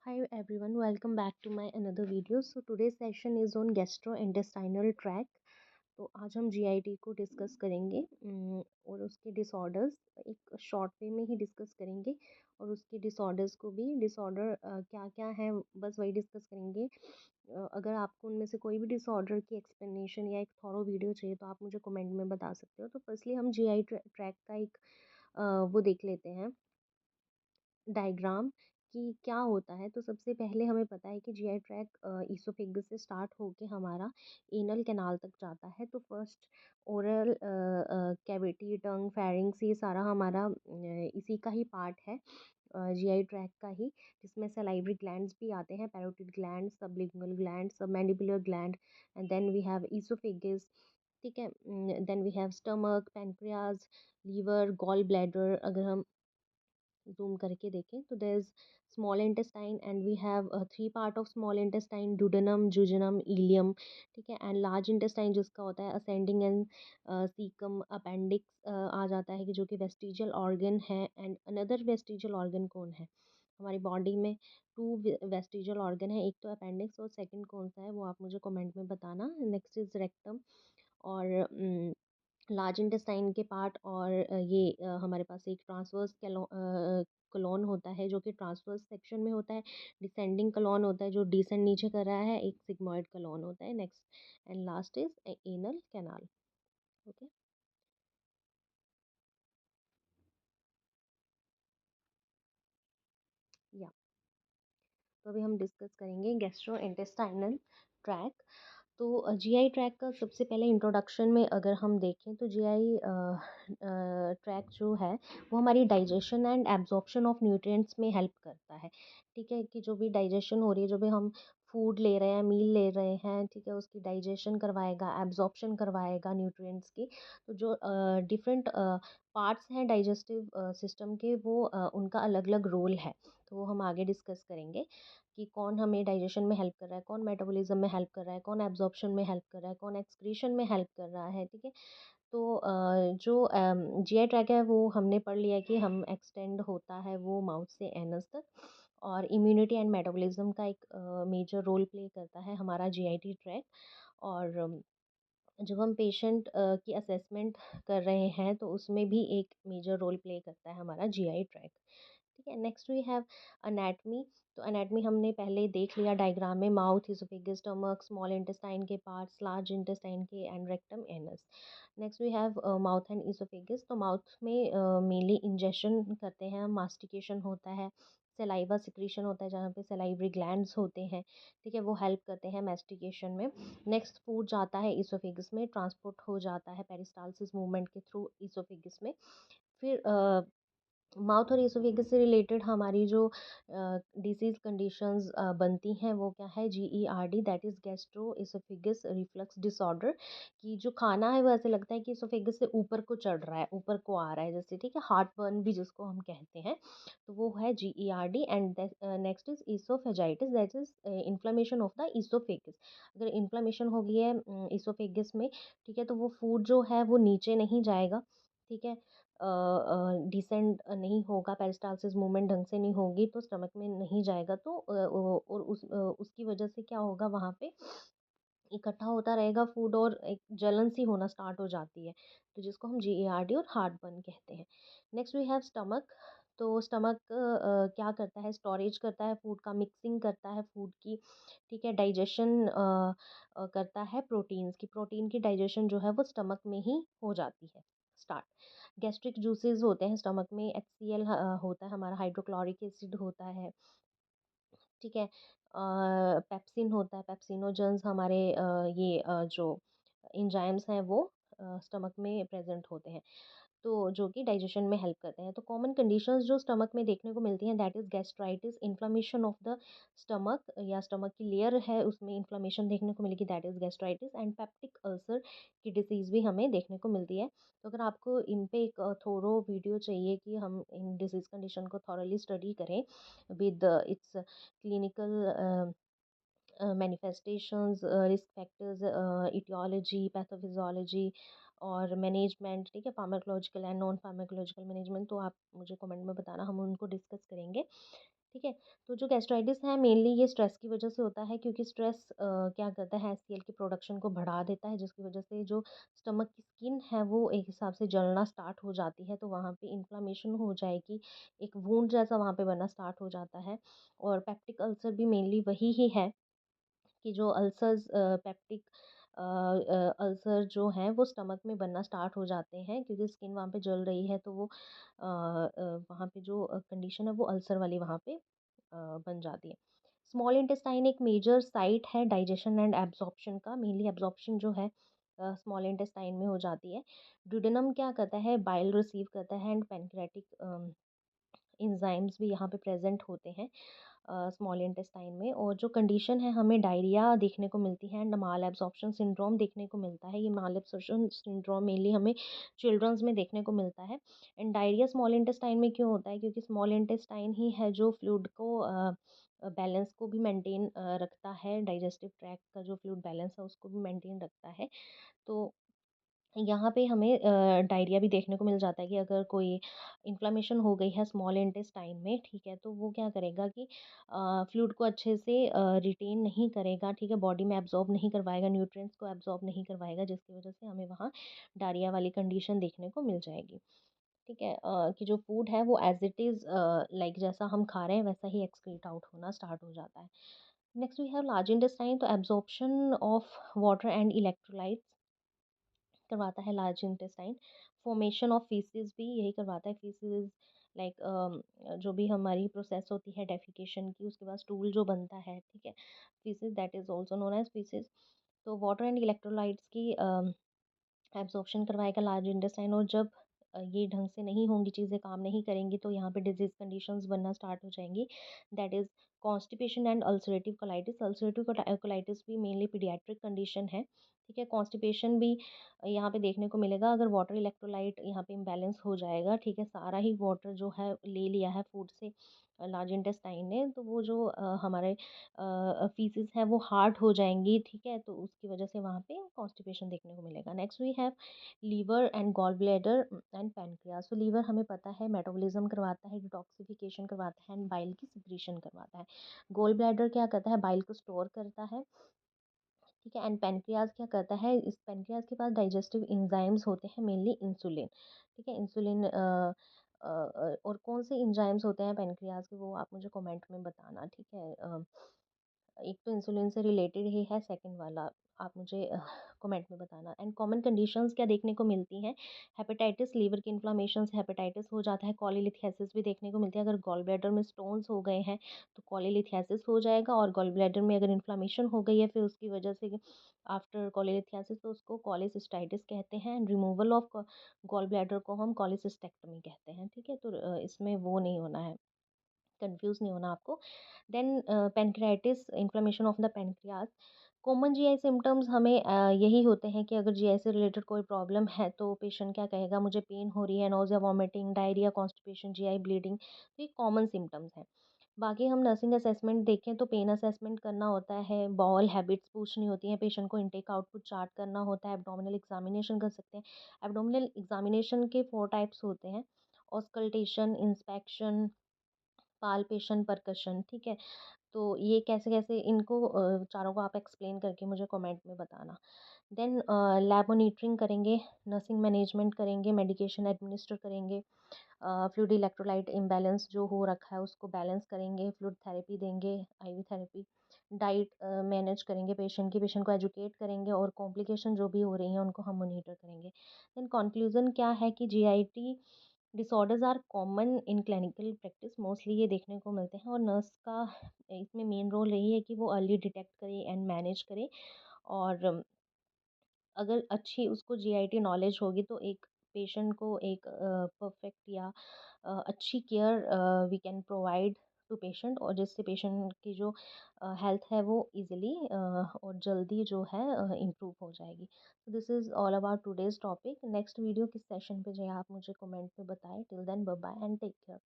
Hi everyone, welcome back to my another video. So today's session is on gastrointestinal tract. तो आज हम GIT को discuss करेंगे और उसके डिसऑर्डर्स एक शॉर्ट वे में ही डिस्कस करेंगे और उसके डिसऑर्डर्स को भी डिसऑर्डर क्या क्या है बस वही डिस्कस करेंगे। अगर आपको उनमें से कोई भी डिसऑर्डर की एक्सप्लेनेशन या एक थॉरो वीडियो चाहिए तो आप मुझे कमेंट में बता सकते हो। तो फर्स्टली हम जीआई ट्रैक का एक वो देख लेते हैं डायग्राम कि क्या होता है। तो सबसे पहले हमें पता है कि जीआई ट्रैक ईसोफेगस से स्टार्ट होके हमारा एनल कैनाल तक जाता है। तो first oral cavity tongue pharynx ये सारा हमारा इसी का ही पार्ट है, जीआई ट्रैक का ही, जिसमें सलाइवरी ग्लैंड्स भी आते हैं, parotid gland, sublingual gland, submandibular gland, and then we have esophagus. ठीक है, then we have stomach, pancreas, liver, gall bladder. अगर हम जूम करके देखें तो there is small intestine and we have three part of small intestine, duodenum, jejunum, ileum. ठीक है, and large intestine जिसका होता है असेंडिंग एंड सीकम, अपेंडिक्स आ जाता है कि जो कि वेस्टिजियल ऑर्गन है। एंड अनदर वेस्टिजियल ऑर्गन कौन है हमारी बॉडी में? टू वेस्टिजियल ऑर्गन है, एक तो अपेंडिक्स और सेकंड कौन सा है वो आप मुझे कमेंट में बताना। नेक्स्ट इज रेक्टम और लार्ज इंटेस्टाइन के पार्ट, और हमारे पास एक ट्रांसवर्स कलोन होता है जो कि ट्रांसवर्स सेक्शन में होता है। डिसेंडिंग कलोन होता है जो डिसेंड नीचे कर रहा है, एक सिग्मॉइड कलोन होता है। Next and last is anal canal. Okay, या तो अभी हम डिस्कस करेंगे गैस्ट्रो इंटेस्टाइनल ट्रैक। तो जीआई ट्रैक का सबसे पहले इंट्रोडक्शन में अगर हम देखें तो जीआई ट्रैक जो है वो हमारी digestion and absorption of nutrients में हेल्प करता है। ठीक है, कि जो भी डाइजेशन हो रही है, जो भी हम फूड ले रहे हैं, मील ले रहे हैं, ठीक है, उसकी डाइजेशन करवाएगा, एब्जॉर्प्शन करवाएगा न्यूट्रिएंट्स की। तो जो डिफरेंट पार्ट्स हैं डाइजेस्टिव सिस्टम के, वो उनका अलग अलग रोल है। तो वो हम आगे डिस्कस करेंगे कि कौन हमें डाइजेशन में हेल्प कर रहा है, कौन मेटाबॉलिज्म में हेल्प कर रहा है, कौन एब्जॉर्प्शन में हेल्प कर रहा है, कौन एक्सक्रीशन में हेल्प कर रहा है। ठीक है, तो जो जीआई ट्रैक है वो हमने पढ़ लिया है कि हम एक्सटेंड होता है वो माउथ से एनस तक, और इम्यूनिटी एंड मेटाबॉलिज्म का एक मेजर रोल प्ले करता है हमारा जीआईटी ट्रैक। और जब हम पेशेंट की असेसमेंट कर रहे हैं तो उसमें भी एक मेजर रोल प्ले करता है हमारा जीआई ट्रैक। ठीक है, नेक्स्ट वी हैव अनैटमी। तो अनैटमी हमने पहले देख लिया डायग्राम में, mouth, esophagus, stomach, small intestine के पार्ट्स, लार्ज इंटेस्टाइन के, and rectum, anus. Next we have mouth and esophagus. तो माउथ में मेनली इंजेशन करते हैं, मास्टिकेशन होता है, सलाइवा सिक्रीशन होता है जहाँ पे सलाइवरी ग्लैंड्स होते हैं। ठीक है, वो हेल्प करते हैं मैस्टिकेशन में। नेक्स्ट फूड जाता है इसोफेगस में, ट्रांसपोर्ट हो जाता है पेरिस्टालसिस मूवमेंट के थ्रू इसोफेगस में। फिर माउथ और इसोफेगस से रिलेटेड हमारी जो डिसीज़ कंडीशंस बनती हैं वो क्या है? GERD, that is gastro oesophagus reflux disorder. कि जो खाना है वो ऐसे लगता है कि इसोफेगस से ऊपर को चढ़ रहा है, ऊपर को आ रहा है जैसे। ठीक है, हार्ट बर्न भी जिसको हम कहते हैं, तो वो है GERD. And next is oesophagitis, that is inflammation of the oesophagus. अगर इन्फ्लेमेशन हो गई है इसोफेगस में, ठीक है, तो वो फूड जो है वो नीचे नहीं जाएगा। ठीक है, डिसेंड नहीं होगा, पेरिस्टालसिस मूवमेंट ढंग से नहीं होगी तो स्टमक में नहीं जाएगा। तो और उसकी वजह से क्या होगा, वहाँ पे इकट्ठा होता रहेगा फूड और एक जलन सी होना स्टार्ट हो जाती है, तो जिसको हम जीएआरडी और हार्ट बर्न कहते हैं। Next we have stomach. तो स्टमक क्या करता है? स्टोरेज करता है फूड का, मिक्सिंग करता है फूड की। ठीक है, डाइजेशन करता है प्रोटीन्स की। प्रोटीन की डाइजेशन जो है वो स्टमक में ही हो जाती है स्टार्ट। गैस्ट्रिक जूसेस होते हैं स्टमक में, HCl होता है हमारा, हाइड्रोक्लोरिक एसिड होता है। ठीक है, पेप्सिन होता है, पेप्सिनोजेंस हमारे जो एंजाइम्स हैं वो स्टमक में प्रेजेंट होते हैं, तो जो कि डाइजेशन में हेल्प करते हैं। तो कॉमन कंडीशंस जो स्टमक में देखने को मिलती हैं, that is gastritis, inflammation of the stomach, या स्टमक की लेयर है उसमें इन्फ्लेमेशन देखने को मिलेगी, that is gastritis. And peptic ulcer की डिसीज़ भी हमें देखने को मिलती है। तो अगर आपको इन पे एक थोरो वीडियो चाहिए कि हम इन डिसीज़ कंडीशन को थॉरली स्टडी करें with its clinical manifestations, risk factors, etiology, pathophysiology और मैनेजमेंट, ठीक है, pharmacological and non pharmacological management, तो आप मुझे कमेंट में बताना, हम उनको डिस्कस करेंगे। ठीक है, तो तो जो गैस्ट्राइटिस है मेनली ये स्ट्रेस की वजह से होता है, क्योंकि स्ट्रेस क्या करता है, एचसीएल की प्रोडक्शन को बढ़ा देता है, जिसकी वजह से जो स्टमक की स्किन है वो एक हिसाब से जलना स्टार्ट हो जाती है, तो वहाँ पे इन्फ्लामेशन हो जाएगी, एक वूंड जैसा वहाँ पे बनना स्टार्ट हो जाता है। और पेप्टिक अल्सर भी मेनली वही ही है कि जो अल्सर्स पेप्टिक अल्सर जो हैं वो स्टमक में बनना स्टार्ट हो जाते हैं, क्योंकि स्किन वहाँ पे जल रही है, तो वो वहाँ पे जो कंडीशन है वो अल्सर वाली वहाँ पे बन जाती है। स्मॉल इंटेस्टाइन एक मेजर साइट है डाइजेशन एंड एब्जॉर्प्शन का, मेनली एब्जॉर्प्शन जो है स्मॉल इंटेस्टाइन में हो जाती है। ड्यूडेनम क्या करता है, बाइल रिसीव करता है, एंड पैनक्रेटिक एंजाइम्स भी यहाँ पे प्रेजेंट होते हैं स्मॉल इंटेस्टाइन में। और जो कंडीशन है, हमें डायरिया देखने को मिलती है एंड माल एब्जॉर्प्शन सिंड्रोम देखने को मिलता है। ये माल एब्जॉर्प्शन सिंड्रोम मेनली हमें चिल्ड्रंस में देखने को मिलता है। एंड डायरिया स्मॉल इंटेस्टाइन में क्यों होता है, क्योंकि स्मॉल इंटेस्टाइन ही है जो फ्लूइड को बैलेंस को भी मेंटेन रखता है, डाइजेस्टिव ट्रैक्ट का जो फ्लूइड बैलेंस है उसको भी मेंटेन रखता है। तो यहाँ पे हमें डायरिया भी देखने को मिल जाता है कि अगर कोई इन्फ्लेमेशन हो गई है स्मॉल इंटेस्टाइन में, ठीक है, तो वो क्या करेगा कि फ्लूइड को अच्छे से रिटेन नहीं करेगा, ठीक है, बॉडी में एब्जॉर्ब नहीं करवाएगा, न्यूट्रिएंट्स को एब्जॉर्ब नहीं करवाएगा, जिसकी वजह से हमें वहाँ डायरिया वाली कंडीशन देखने को मिल जाएगी। ठीक है, कि जो फूड है वो एज इट इज़ लाइक जैसा हम खा रहे हैं वैसा ही एक्सक्रीट आउट होना स्टार्ट हो जाता है। Next we have large intestine, तो absorption of water and electrolytes करवाता है large intestine. Formation of faeces भी यही करवाता है। फीसिस लाइक जो भी हमारी प्रोसेस होती है डेफिकेशन की, उसके बाद स्टूल जो बनता है, ठीक है, faeces that is also known as faeces. तो वाटर एंड इलेक्ट्रोलाइट्स की एब्जॉर्प्शन करवाएगा लार्ज इंटेस्टाइन। और जब ये ढंग से नहीं होंगी, चीज़ें काम नहीं करेंगी, तो यहाँ पे डिजीज कंडीशंस बनना स्टार्ट हो जाएंगी, that is constipation and ulcerative colitis. Ulcerative colitis भी मेनली पीडियाट्रिक कंडीशन है, ठीक है। कॉन्स्टिपेशन भी यहाँ पे देखने को मिलेगा अगर वाटर इलेक्ट्रोलाइट यहाँ पे इम्बैलेंस हो जाएगा, ठीक है, सारा ही वाटर जो है ले लिया है फूड से लार्ज इंटेस्टाइन ने, तो वो जो हमारे फीसिस है वो हार्ड हो जाएंगी, ठीक है, तो उसकी वजह से वहाँ पे कॉन्स्टिपेशन देखने को मिलेगा। Next we have liver and gall bladder and pancreas. तो लीवर हमें पता है मेटाबॉलिज्म करवाता है, डिटॉक्सिफिकेशन करवाता है, एंड बाइल की सिक्रीशन करवाता है। गोल ब्लैडर क्या करता है, बाइल को स्टोर करता है, ठीक है। एंड पेनक्रियाज क्या करता है, इस पेनक्रियाज के पास डाइजेस्टिव एंजाइम्स होते हैं, मेनली इंसुलिन, ठीक है। इंसुलिन और कौन से एंजाइम्स होते हैं पेनक्रियाज के, वो आप मुझे कमेंट में बताना, ठीक है। एक तो इंसुलिन से रिलेटेड ही है, सेकंड वाला आप मुझे कमेंट में बताना। एंड कॉमन कंडीशंस क्या देखने को मिलती हैं, हेपेटाइटिस, लीवर की इन्फ्लामेशन से हेपेटाइटिस हो जाता है। कॉलीलिथियासिस भी देखने को मिलती है, अगर गॉल ब्लैडर में स्टोन्स हो गए हैं तो कॉलीलिथियासिस हो जाएगा। और गॉल ब्लैडर में अगर इन्फ्लामेशन हो गई है फिर उसकी वजह से आफ्टर कॉलीलिथियासिस, तो उसको कॉलीसिस्टाइटिस कहते हैं। And removal of gall bladder को हम कॉलीसिस्टेक्टमी कहते हैं, ठीक है। तो इसमें वो नहीं होना है, कंफ्यूज नहीं होना आपको। Then pancreatitis, inflammation of the pancreas. Common GI symptoms हमें यही होते हैं कि अगर जीआई से रिलेटेड कोई प्रॉब्लम है तो पेशेंट क्या कहेगा, मुझे पेन हो रही है, nausea, vomiting, diarrhoea, constipation, GI bleeding, तो ये कॉमन सिम्टम्स हैं। बाकी हम नर्सिंग असेसमेंट देखें तो पेन असेसमेंट करना होता है, बॉल हैबिट्स पूछनी होती हैं, पेशेंट को इनटेक आउटपुट चार्ट करना होता है, एब्डोमिनल एग्जामिनेशन कर सकते हैं। एब्डोमिनल एग्जामिनेशन के 4 टाइप्स होते हैं, ऑस्कल्टेशन, इंस्पेक्शन, पाल्पेशन, परकशन, ठीक है। तो ये कैसे-कैसे इनको चारों को आप एक्सप्लेन करके मुझे कमेंट में बताना। देन लैब मॉनिटरिंग करेंगे, नर्सिंग मैनेजमेंट करेंगे, मेडिकेशन एडमिनिस्टर करेंगे, फ्लूइड इलेक्ट्रोलाइट इम्बैलेंस जो हो रखा है उसको बैलेंस करेंगे, फ्लूइड थेरेपी देंगे, आईवी थेरेपी, डाइट मैनेज करेंगे पेशेंट की, पेशेंट को एजुकेट करेंगे, और कॉम्प्लिकेशन जो भी हो रही हैं उनको हम मॉनिटर करेंगे। देन कंक्लूजन क्या है कि GIT disorders are common in clinical practice, mostly ये देखने को मिलते हैं, और नर्स का इसमें मेन रोल यही है कि वो अर्ली डिटेक्ट करे एंड मैनेज करे। और अगर अच्छी उसको जीआईटी नॉलेज होगी तो एक पेशेंट को एक परफेक्ट या अच्छी care we can provide to patient, और जिससे पेशेंट की जो हेल्थ है वो इजीली और जल्दी जो है इम्प्रूव हो जाएगी। तो this is all about today's topic. Next video किस सेशन पे जाए आप मुझे कमेंट में बताएं। Till then bye bye and take care.